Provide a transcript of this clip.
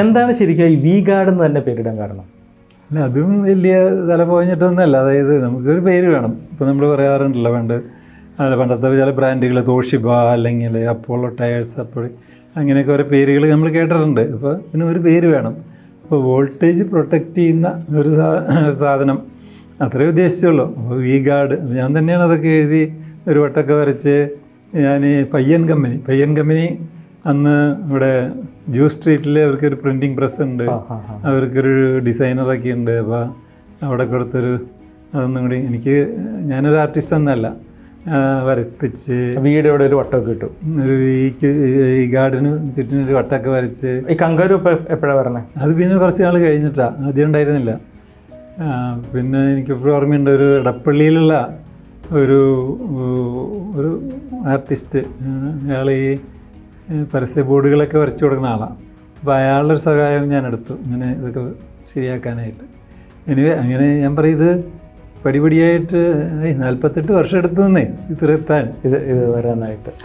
എന്താണ് ശരിക്കും ഈ വി ഗാർഡ് എന്ന് തന്നെ പേരിടാൻ കാരണം? അല്ല, അതും വലിയ തലപോഞ്ഞിട്ടൊന്നുമല്ല. അതായത് നമുക്കൊരു പേര് വേണം. ഇപ്പോൾ നമ്മൾ പറയാറുണ്ടല്ലോ, പണ്ടത്തെ ചില ബ്രാൻഡുകൾ തോഷിബ അല്ലെങ്കിൽ അപ്പോളോ ടയേഴ്സ്, അപ്പോൾ അങ്ങനെയൊക്കെ ഓരോ പേരുകൾ നമ്മൾ കേട്ടിട്ടുണ്ട്. അപ്പോൾ ഇതിന് ഒരു പേര് വേണം. അപ്പോൾ വോൾട്ടേജ് പ്രൊട്ടക്റ്റ് ചെയ്യുന്ന ഒരു സാധനം, അത്രേ ഉദ്ദേശിച്ചുള്ളൂ. അപ്പോൾ വി ഗാർഡ് ഞാൻ തന്നെയാണ് അതൊക്കെ എഴുതി ഒരു വട്ടമൊക്കെ വരച്ച്. ഞാൻ പയ്യൻ കമ്പനി അന്ന് ഇവിടെ ജൂ സ്ട്രീറ്റിൽ അവർക്കൊരു പ്രിൻറ്റിങ് പ്രസ് ഉണ്ട്, അവർക്കൊരു ഡിസൈനറൊക്കെ ഉണ്ട്. അപ്പോൾ അവിടെ കൊടുത്തൊരു അതൊന്നും കൂടി ഞാനൊരു ആർട്ടിസ്റ്റ് ഒന്നല്ല, വരപ്പിച്ച് വീട് ഇവിടെ ഒരു വട്ടമൊക്കെ കിട്ടും. ഒരു ഈ ഗാർഡന് ചുറ്റിനൊരു വട്ടമൊക്കെ വരച്ച്. ഈ കങ്കാരു എപ്പോഴാണ് പറഞ്ഞത്? അത് പിന്നെ കുറച്ച് നാൾ കഴിഞ്ഞിട്ടാണ്, ആദ്യം ഉണ്ടായിരുന്നില്ല. പിന്നെ എനിക്കിപ്പോൾ ഓർമ്മയുണ്ട്, ഒരു ഇടപ്പള്ളിയിലുള്ള ഒരു ആർട്ടിസ്റ്റ്, അയാൾ ഈ പരസ്യ ബോർഡുകളൊക്കെ വരച്ചു കൊടുക്കുന്ന ആളാണ്. അപ്പോൾ അയാളുടെ ഒരു സഹായം ഞാൻ എടുത്തു ഇങ്ങനെ ഇതൊക്കെ ശരിയാക്കാനായിട്ട്. അങ്ങനെ ഞാൻ പറയും, ഇത് പടിപടിയായിട്ട് 48 വർഷം എടുത്തു ഇത്ര എത്താൻ, ഇത് വരാനായിട്ട്.